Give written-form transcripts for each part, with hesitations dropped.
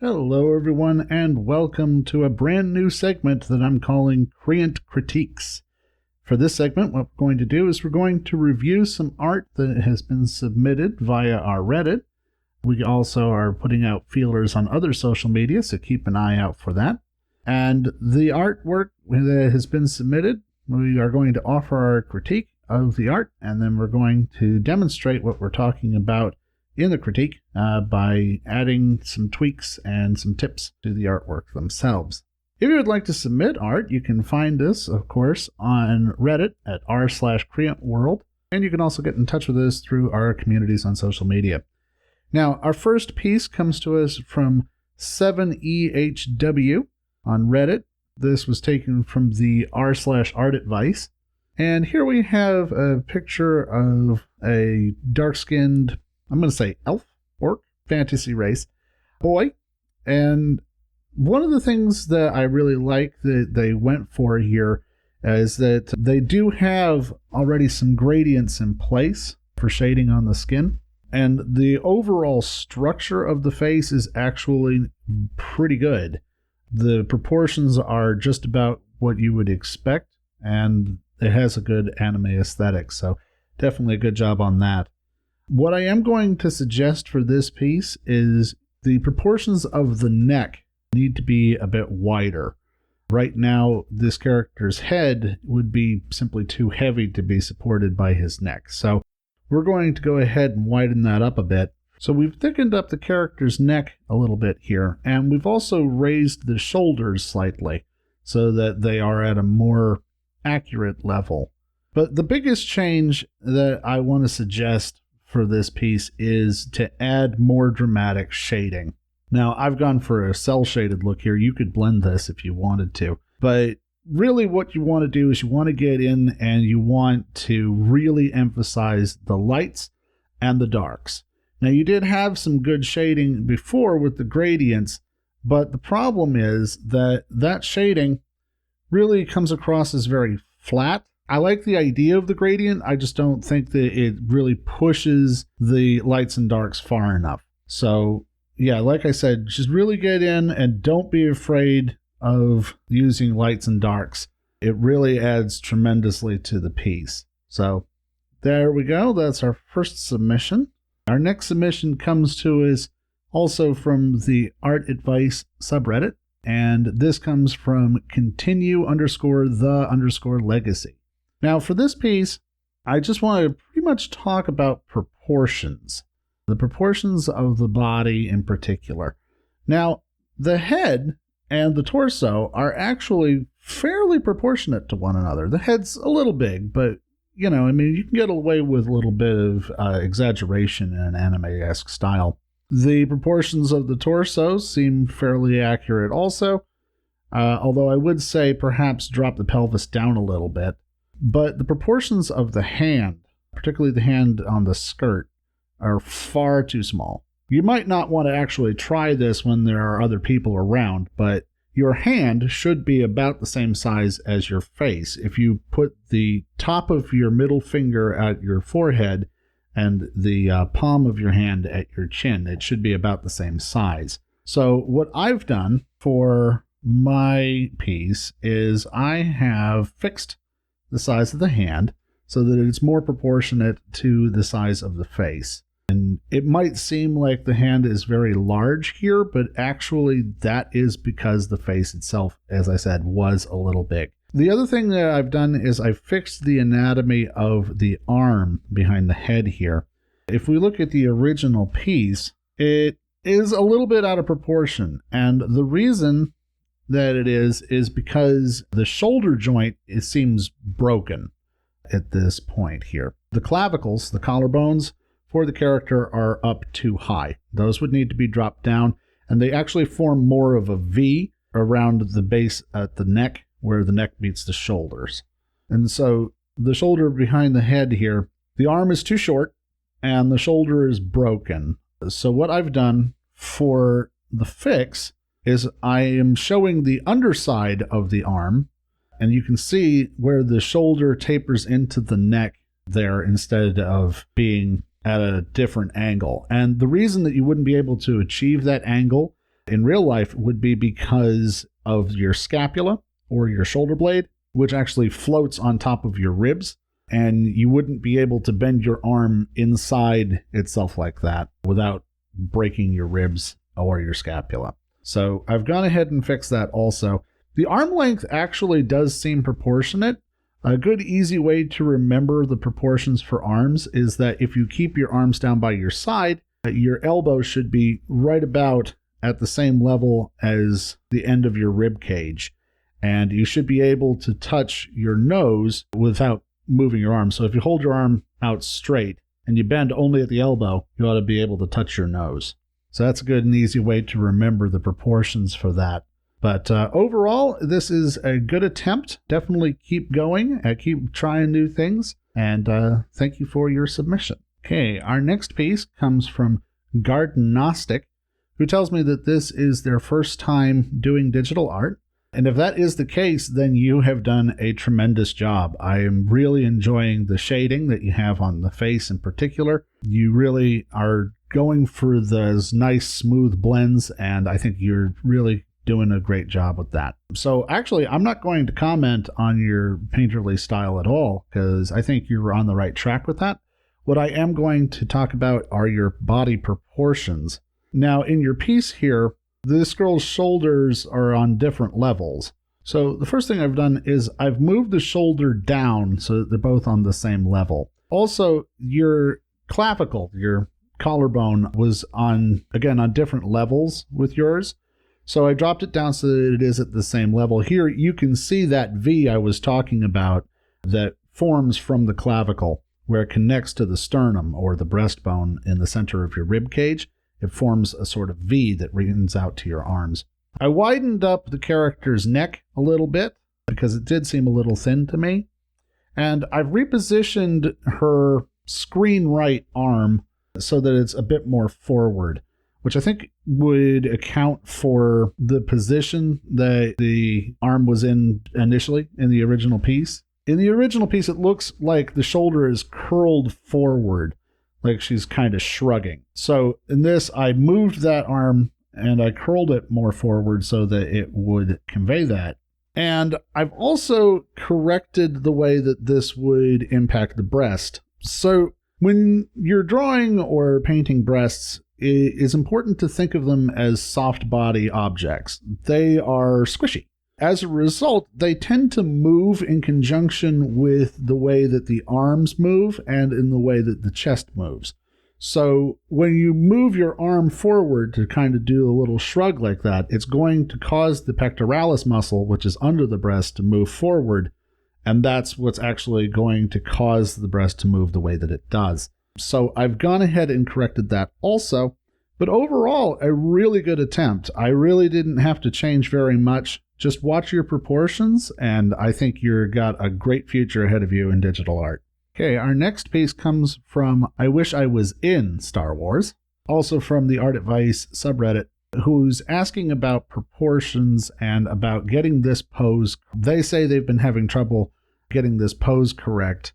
Hello everyone, and welcome to a brand new segment that I'm calling Creant Critiques. For this segment, what we're going to do is we're going to review some art that has been submitted via our Reddit. We also are putting out feelers on other social media, so keep an eye out for that. And the artwork that has been submitted, we are going to offer our critique of the art, and then we're going to demonstrate what we're talking about in the critique by adding some tweaks and some tips to the artwork themselves. If you would like to submit art, you can find us, of course, on Reddit at r/CreantWorld, and you can also get in touch with us through our communities on social media. Now, our first piece comes to us from 7EHW on Reddit. This was taken from the r/artadvice. And here we have a picture of a dark-skinned, I'm going to say elf, orc, fantasy race boy. And one of the things that I really like that they went for here is that they do have already some gradients in place for shading on the skin. And the overall structure of the face is actually pretty good. The proportions are just about what you would expect, and it has a good anime aesthetic, so definitely a good job on that. What I am going to suggest for this piece is the proportions of the neck need to be a bit wider. Right now, this character's head would be simply too heavy to be supported by his neck. So we're going to go ahead and widen that up a bit. So we've thickened up the character's neck a little bit here, and we've also raised the shoulders slightly so that they are at a more accurate level. But the biggest change that I want to suggest for this piece is to add more dramatic shading. Now, I've gone for a cel-shaded look here. You could blend this if you wanted to. But really what you want to do is you want to get in and you want to really emphasize the lights and the darks. Now, you did have some good shading before with the gradients, but the problem is that that shading really comes across as very flat. I like the idea of the gradient. I just don't think that it really pushes the lights and darks far enough. So yeah, like I said, just really get in and don't be afraid of using lights and darks. It really adds tremendously to the piece. So there we go. That's our first submission. Our next submission comes to us also from the Art Advice subreddit. And this comes from continue_the_legacy. Now, for this piece, I just want to pretty much talk about proportions. The proportions of the body in particular. Now, the head and the torso are actually fairly proportionate to one another. The head's a little big, but, you know, I mean, you can get away with a little bit of exaggeration in an anime-esque style. The proportions of the torso seem fairly accurate also, although I would say perhaps drop the pelvis down a little bit. But the proportions of the hand, particularly the hand on the skirt, are far too small. You might not want to actually try this when there are other people around, but your hand should be about the same size as your face. If you put the top of your middle finger at your forehead and the palm of your hand at your chin, it should be about the same size. So what I've done for my piece is I have fixed the size of the hand so that it's more proportionate to the size of the face. And it might seem like the hand is very large here, but actually that is because the face itself, as I said, was a little big. The other thing that I've done is I've fixed the anatomy of the arm behind the head here. If we look at the original piece, it is a little bit out of proportion. And the reason that it is because the shoulder joint, it seems broken at this point here. The clavicles, the collarbones for the character are up too high. Those would need to be dropped down, and they actually form more of a V around the base at the neck, where the neck meets the shoulders. And so the shoulder behind the head here, the arm is too short and the shoulder is broken. So what I've done for the fix is I am showing the underside of the arm, and you can see where the shoulder tapers into the neck there instead of being at a different angle. And the reason that you wouldn't be able to achieve that angle in real life would be because of your scapula or your shoulder blade, which actually floats on top of your ribs. And you wouldn't be able to bend your arm inside itself like that without breaking your ribs or your scapula. So I've gone ahead and fixed that also. The arm length actually does seem proportionate. A good easy way to remember the proportions for arms is that if you keep your arms down by your side, your elbow should be right about at the same level as the end of your rib cage. And you should be able to touch your nose without moving your arm. So if you hold your arm out straight and you bend only at the elbow, you ought to be able to touch your nose. So that's a good and easy way to remember the proportions for that. But overall, this is a good attempt. Definitely keep going. Keep trying new things. And thank you for your submission. Okay, our next piece comes from Gardengnostlc, who tells me that this is their first time doing digital art. And if that is the case, then you have done a tremendous job. I am really enjoying the shading that you have on the face in particular. You really are going for those nice smooth blends, and I think you're really doing a great job with that. So actually, I'm not going to comment on your painterly style at all, because I think you're on the right track with that. What I am going to talk about are your body proportions. Now, in your piece here, this girl's shoulders are on different levels. So the first thing I've done is I've moved the shoulder down so that they're both on the same level. Also, your clavicle, your collarbone, was on different levels with yours. So I dropped it down so that it is at the same level. Here you can see that V I was talking about that forms from the clavicle where it connects to the sternum or the breastbone in the center of your rib cage. It forms a sort of V that runs out to your arms. I widened up the character's neck a little bit because it did seem a little thin to me. And I've repositioned her screen right arm so that it's a bit more forward, which I think would account for the position that the arm was in initially in the original piece. In the original piece, it looks like the shoulder is curled forward, like she's kind of shrugging. So in this, I moved that arm and I curled it more forward so that it would convey that. And I've also corrected the way that this would impact the breast. So when you're drawing or painting breasts, it is important to think of them as soft body objects. They are squishy. As a result, they tend to move in conjunction with the way that the arms move and in the way that the chest moves. So when you move your arm forward to kind of do a little shrug like that, it's going to cause the pectoralis muscle, which is under the breast, to move forward. And that's what's actually going to cause the breast to move the way that it does. So I've gone ahead and corrected that also. But overall, a really good attempt. I really didn't have to change very much. Just watch your proportions, and I think you've got a great future ahead of you in digital art. Okay, our next piece comes from IwishIwasinStarWars, also from the Art Advice subreddit, who's asking about proportions and about getting this pose. They say they've been having trouble getting this pose correct.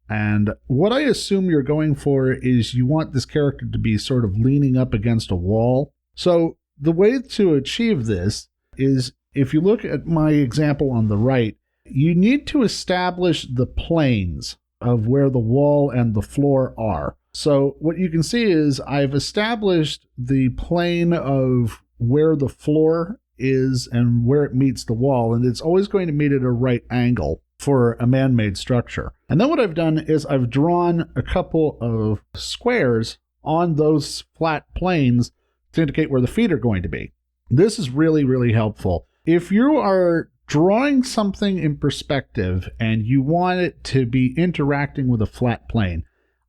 And what I assume you're going for is you want this character to be sort of leaning up against a wall. So the way to achieve this is, if you look at my example on the right, you need to establish the planes of where the wall and the floor are. So what you can see is I've established the plane of where the floor is and where it meets the wall, and it's always going to meet at a right angle for a man-made structure. And then what I've done is I've drawn a couple of squares on those flat planes to indicate where the feet are going to be. This is really, really helpful. If you are drawing something in perspective and you want it to be interacting with a flat plane,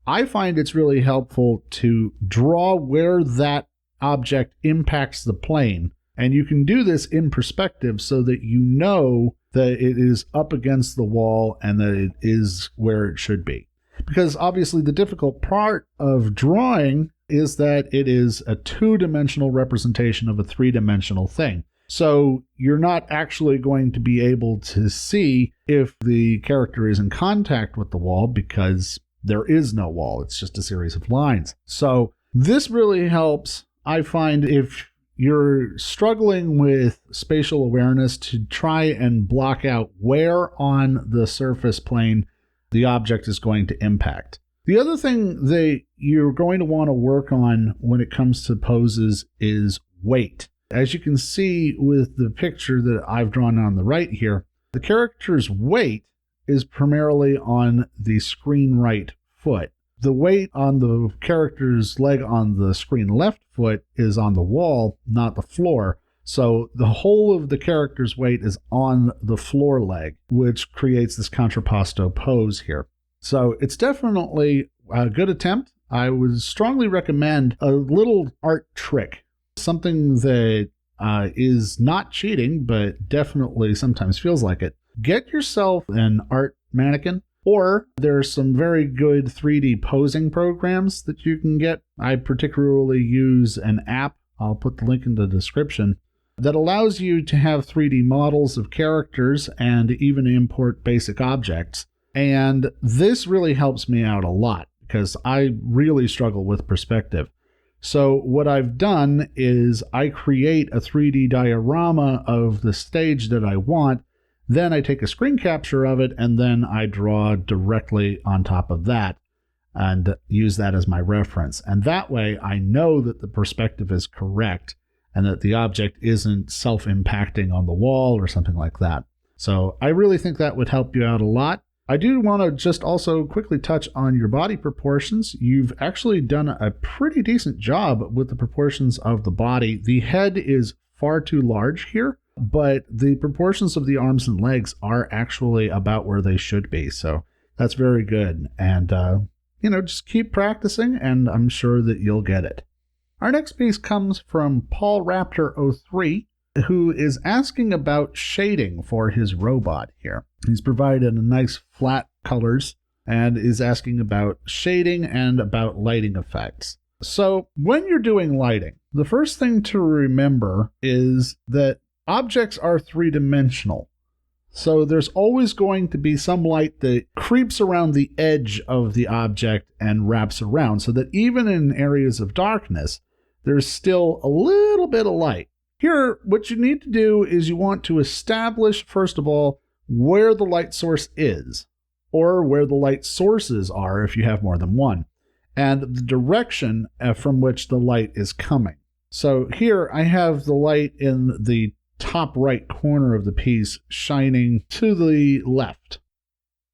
I find it's really helpful to draw where that object impacts the plane. And you can do this in perspective so that you know that it is up against the wall and that it is where it should be. Because obviously the difficult part of drawing is that it is a two-dimensional representation of a three-dimensional thing. So you're not actually going to be able to see if the character is in contact with the wall because there is no wall. It's just a series of lines. So this really helps. I find if you're struggling with spatial awareness to try and block out where on the surface plane the object is going to impact. The other thing that you're going to want to work on when it comes to poses is weight. As you can see with the picture that I've drawn on the right here, the character's weight is primarily on the screen right foot. The weight on the character's leg on the screen left foot is on the wall, not the floor. So the whole of the character's weight is on the floor leg, which creates this contrapposto pose here. So it's definitely a good attempt. I would strongly recommend a little art trick, something that is not cheating, but definitely sometimes feels like it. Get yourself an art mannequin, or there's some very good 3D posing programs that you can get. I particularly use an app, I'll put the link in the description, that allows you to have 3D models of characters and even import basic objects. And this really helps me out a lot because I really struggle with perspective. So what I've done is I create a 3D diorama of the stage that I want. Then I take a screen capture of it, and then I draw directly on top of that and use that as my reference. And that way I know that the perspective is correct and that the object isn't self-impacting on the wall or something like that. So I really think that would help you out a lot. I do want to just also quickly touch on your body proportions. You've actually done a pretty decent job with the proportions of the body. The head is far too large here, but the proportions of the arms and legs are actually about where they should be. So that's very good. And, just keep practicing, and I'm sure that you'll get it. Our next piece comes from Paul Raptor 03, who is asking about shading for his robot here. He's provided a nice flat colors and is asking about shading and about lighting effects. So when you're doing lighting, the first thing to remember is that objects are three-dimensional. So there's always going to be some light that creeps around the edge of the object and wraps around, so that even in areas of darkness, there's still a little bit of light. Here, what you need to do is you want to establish, first of all, where the light source is, or where the light sources are if you have more than one, and the direction from which the light is coming. So here I have the light in the top right corner of the piece shining to the left.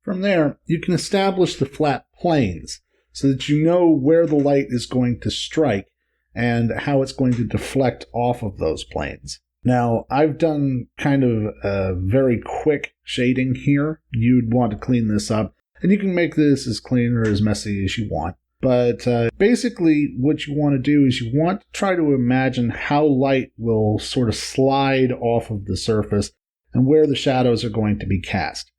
From there, you can establish the flat planes so that you know where the light is going to strike and how it's going to deflect off of those planes. Now, I've done kind of a very quick shading here. You'd want to clean this up, and you can make this as clean or as messy as you want. But basically, what you want to do is you want to try to imagine how light will sort of slide off of the surface and where the shadows are going to be cast.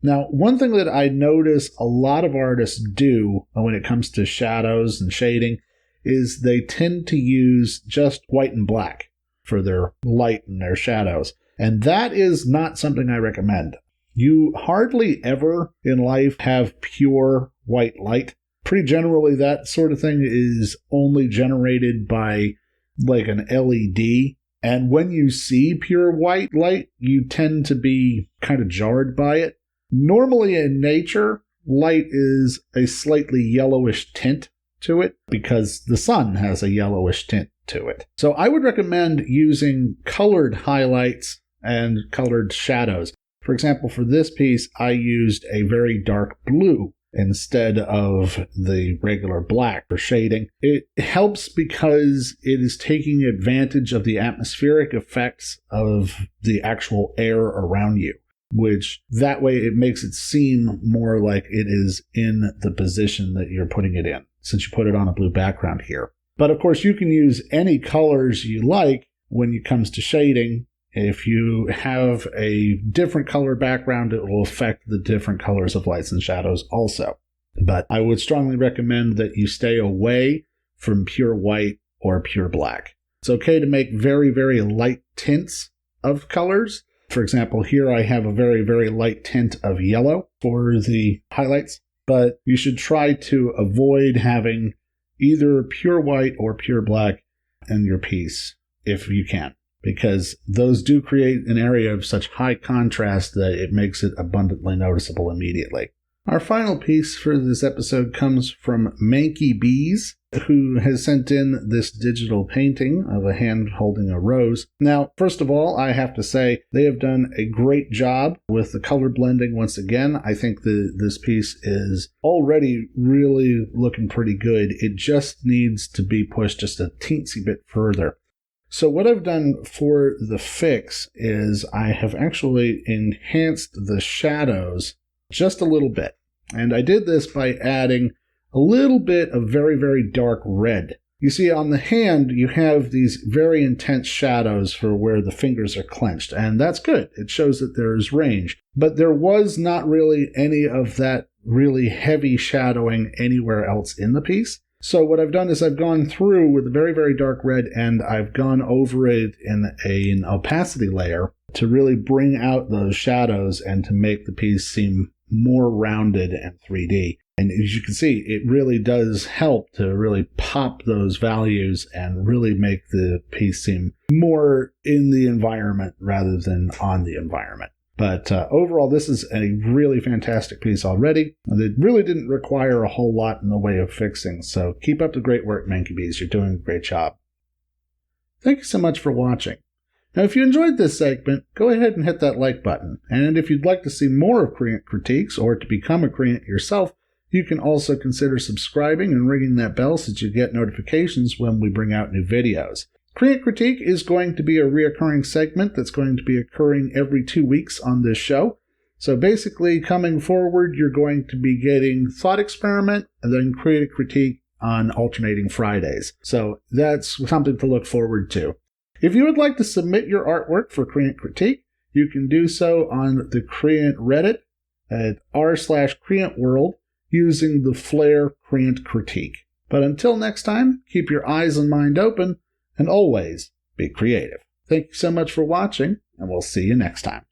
Now, one thing that I notice a lot of artists do when it comes to shadows and shading is they tend to use just white and black for their light and their shadows. And that is not something I recommend. You hardly ever in life have pure white light. Pretty generally, that sort of thing is only generated by like an LED. And when you see pure white light, you tend to be kind of jarred by it. Normally in nature, light is a slightly yellowish tint to it because the sun has a yellowish tint to it. So I would recommend using colored highlights and colored shadows. For example, for this piece, I used a very dark blue instead of the regular black for shading. It helps because it is taking advantage of the atmospheric effects of the actual air around you, which that way it makes it seem more like it is in the position that you're putting it in, since you put it on a blue background here. But of course, you can use any colors you like when it comes to shading. If you have a different color background, it will affect the different colors of lights and shadows also. But I would strongly recommend that you stay away from pure white or pure black. It's okay to make very, very light tints of colors. For example, here I have a very, very light tint of yellow for the highlights, but you should try to avoid having either pure white or pure black in your piece. if you can, because those do create an area of such high contrast that it makes it abundantly noticeable immediately. Our final piece for this episode comes from MankyBeez, who has sent in this digital painting of a hand holding a rose. Now, first of all, I have to say they have done a great job with the color blending once again. I think this piece is already really looking pretty good. It just needs to be pushed just a teensy bit further. So what I've done for the fix is I have actually enhanced the shadows just a little bit. And I did this by adding a little bit of very, very dark red. You see, on the hand, you have these very intense shadows for where the fingers are clenched, and that's good. It shows that there is range. But there was not really any of that really heavy shadowing anywhere else in the piece. So what I've done is I've gone through with a very, very dark red, and I've gone over it in an opacity layer to really bring out those shadows and to make the piece seem more rounded and 3D. And as you can see, it really does help to really pop those values and really make the piece seem more in the environment rather than on the environment. But overall, this is a really fantastic piece already. It really didn't require a whole lot in the way of fixing, so keep up the great work, MankyBeez. You're doing a great job. Thank you so much for watching. Now, if you enjoyed this segment, go ahead and hit that like button. And if you'd like to see more of Creant Critiques or to become a Creant yourself, you can also consider subscribing and ringing that bell so that you get notifications when we bring out new videos. Creant Critique is going to be a reoccurring segment that's going to be occurring every 2 weeks on this show. So basically, coming forward, you're going to be getting Thought Experiment and then Creant Critique on alternating Fridays. So that's something to look forward to. If you would like to submit your artwork for Creant Critique, you can do so on the Creant Reddit at r/CreantWorld using the flair Creant Critique. But until next time, keep your eyes and mind open, and always be creative. Thank you so much for watching, and we'll see you next time.